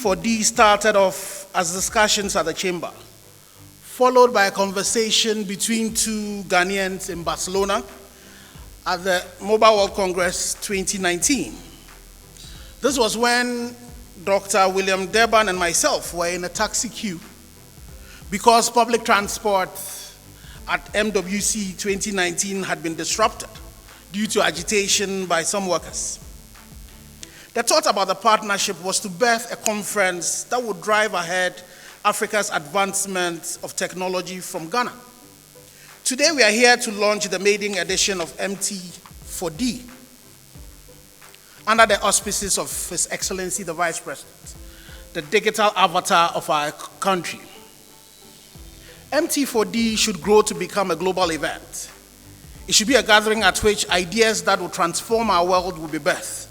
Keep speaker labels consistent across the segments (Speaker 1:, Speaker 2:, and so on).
Speaker 1: MT4D started off as discussions at the chamber, followed by a conversation between two Ghanaians in Barcelona at the Mobile World Congress 2019. This was when Dr. William Durban and myself were in a taxi queue because public transport at MWC 2019 had been disrupted due to agitation by some workers. The thought about the partnership was to birth a conference that would drive ahead Africa's advancement of technology from Ghana. Today we are here to launch the Maiden edition of MT4D under the auspices of His Excellency the Vice President, the digital avatar of our country. MT4D should grow to become a global event. It should be a gathering at which ideas that will transform our world will be birthed,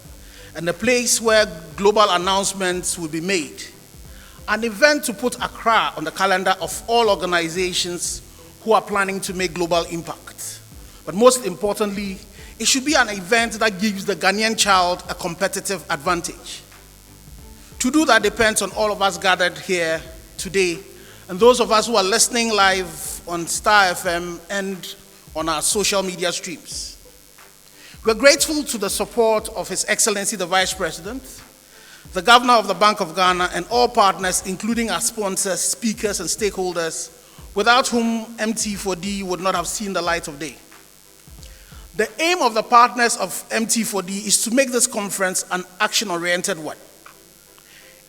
Speaker 1: and a place where global announcements will be made. An event to put Accra on the calendar of all organizations who are planning to make global impact. But most importantly, it should be an event that gives the Ghanaian child a competitive advantage. To do that depends on all of us gathered here today, and those of us who are listening live on Star FM and on our social media streams. We're grateful to the support of His Excellency the Vice President, the Governor of the Bank of Ghana, and all partners, including our sponsors, speakers, and stakeholders, without whom MT4D would not have seen the light of day. The aim of the partners of MT4D is to make this conference an action-oriented one.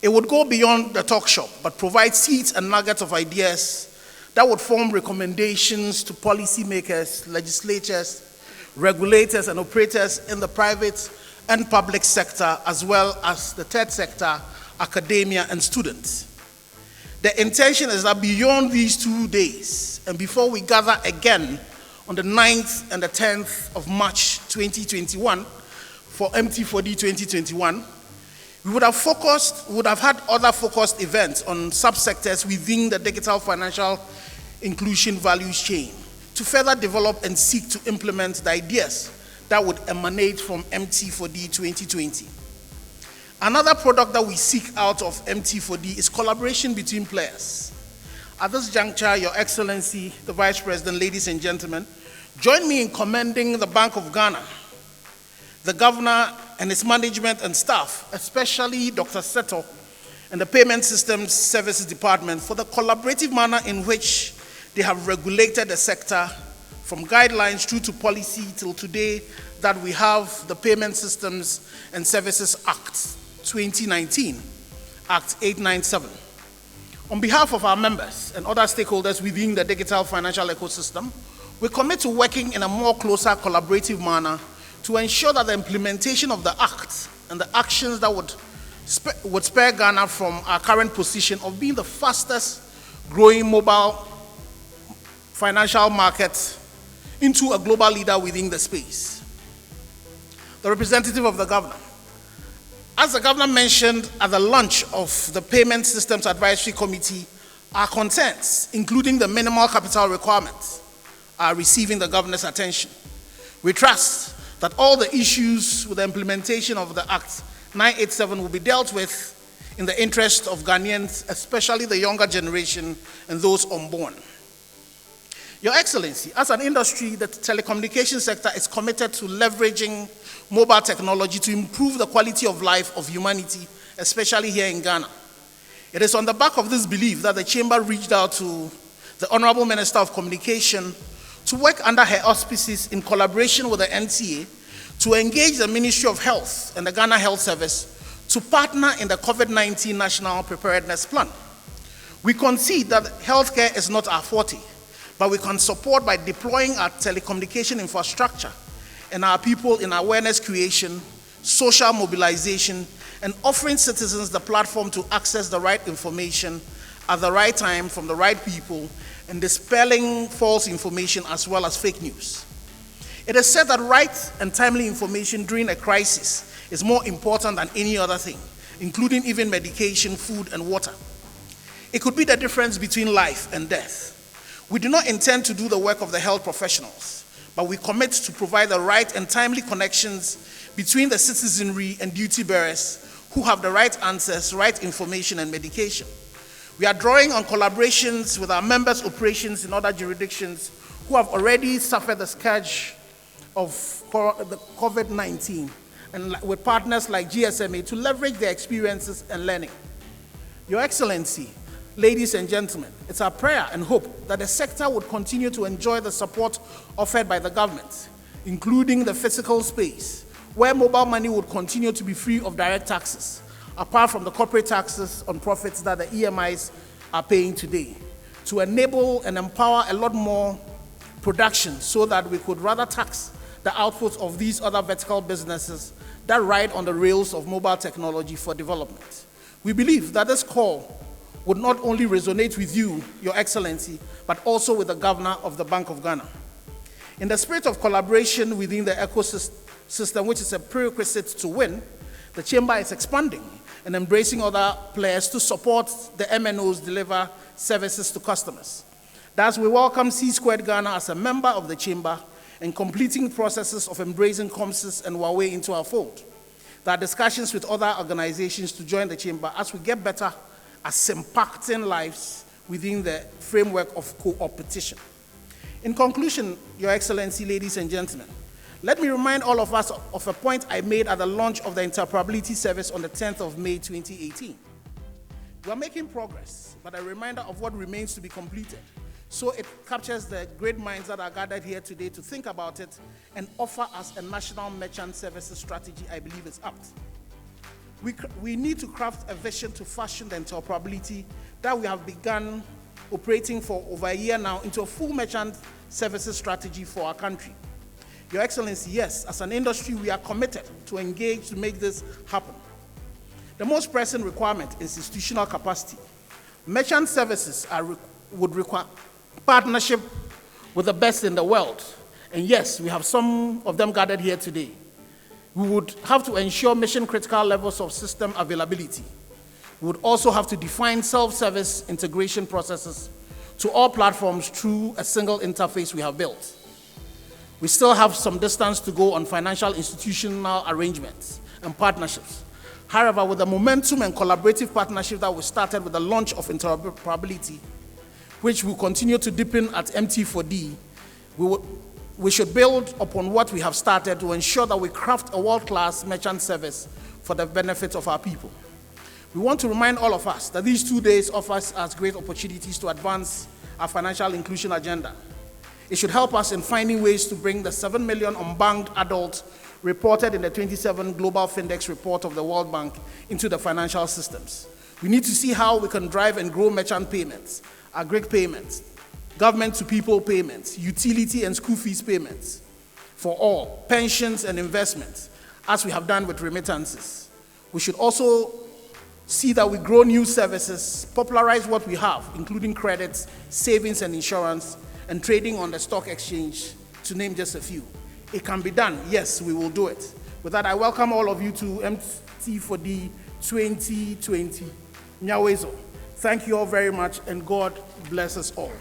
Speaker 1: It would go beyond the talk shop, but provide seeds and nuggets of ideas that would form recommendations to policymakers, legislators, regulators, and operators in the private and public sector, as well as the third sector, academia, and students. The intention is that beyond these 2 days, and before we gather again on the 9th and the 10th of March 2021 for MT4D 2021, we would have had other focused events on subsectors within the digital financial inclusion value chain to further develop and seek to implement the ideas that would emanate from MT4D 2020. Another product that we seek out of MT4D is collaboration between players. At this juncture, Your Excellency, the Vice President, ladies and gentlemen, join me in commending the Bank of Ghana, the Governor and his management and staff, especially Dr. Seto and the Payment Systems Services Department, for the collaborative manner in which they have regulated the sector from guidelines through to policy till today that we have the Payment Systems and Services Act 2019, Act 897. On behalf of our members and other stakeholders within the digital financial ecosystem, we commit to working in a more closer collaborative manner to ensure that the implementation of the Act and the actions that would spare Ghana from our current position of being the fastest growing mobile financial market into a global leader within the space. The representative of the governor. As the governor mentioned at the launch of the Payment Systems Advisory Committee, our concerns, including the minimal capital requirements, are receiving the governor's attention. We trust that all the issues with the implementation of the Act 987 will be dealt with in the interest of Ghanaians, especially the younger generation and those unborn. Your Excellency, as an industry, the telecommunications sector is committed to leveraging mobile technology to improve the quality of life of humanity, especially here in Ghana. It is on the back of this belief that the Chamber reached out to the Honorable Minister of Communication to work under her auspices in collaboration with the NTA to engage the Ministry of Health and the Ghana Health Service to partner in the COVID-19 National Preparedness Plan. We concede that healthcare is not our forte, but we can support by deploying our telecommunication infrastructure and our people in awareness creation, social mobilization, and offering citizens the platform to access the right information at the right time from the right people, and dispelling false information as well as fake news. It is said that right and timely information during a crisis is more important than any other thing, including even medication, food, and water. It could be the difference between life and death. We do not intend to do the work of the health professionals, but we commit to provide the right and timely connections between the citizenry and duty bearers who have the right answers, right information, and medication. We are drawing on collaborations with our members' operations in other jurisdictions who have already suffered the scourge of the COVID-19, and with partners like GSMA to leverage their experiences and learning. Your Excellency, ladies and gentlemen, it's our prayer and hope that the sector would continue to enjoy the support offered by the government, including the physical space, where mobile money would continue to be free of direct taxes, apart from the corporate taxes on profits that the EMIs are paying today, to enable and empower a lot more production so that we could rather tax the output of these other vertical businesses that ride on the rails of mobile technology for development. We believe that this call would not only resonate with you, Your Excellency, but also with the Governor of the Bank of Ghana. In the spirit of collaboration within the ecosystem, which is a prerequisite to win, the Chamber is expanding and embracing other players to support the MNOs deliver services to customers. Thus, we welcome C-Squared Ghana as a member of the Chamber and completing processes of embracing COMSIS and Huawei into our fold. There are discussions with other organizations to join the Chamber as we get better at impacting lives within the framework of co-opetition. In conclusion, Your Excellency, ladies and gentlemen, let me remind all of us of a point I made at the launch of the interoperability service on the 10th of May 2018. We are making progress, but a reminder of what remains to be completed, so it captures the great minds that are gathered here today to think about it and offer us a national merchant services strategy I believe is apt. We need to craft a vision to fashion the interoperability that we have begun operating for over a year now into a full merchant services strategy for our country. Your Excellency, yes, as an industry, we are committed to engage to make this happen. The most pressing requirement is institutional capacity. Merchant services would require partnership with the best in the world. And yes, we have some of them gathered here today. We would have to ensure mission-critical levels of system availability. We would also have to define self-service integration processes to all platforms through a single interface we have built. We still have some distance to go on financial institutional arrangements and partnerships. However, with the momentum and collaborative partnership that we started with the launch of interoperability, which will continue to deepen at MT4D, we should build upon what we have started to ensure that we craft a world-class merchant service for the benefit of our people. We want to remind all of us that these 2 days offer us great opportunities to advance our financial inclusion agenda. It should help us in finding ways to bring the 7 million unbanked adults reported in the 27 Global Findex report of the World Bank into the financial systems. We need to see how we can drive and grow merchant payments, agri payments, government-to-people payments, utility and school fees payments for all, pensions and investments, as we have done with remittances. We should also see that we grow new services, popularize what we have, including credits, savings and insurance, and trading on the stock exchange, to name just a few. It can be done. Yes, we will do it. With that, I welcome all of you to MT4D 2020. Nyawezo. Thank you all very much, and God bless us all.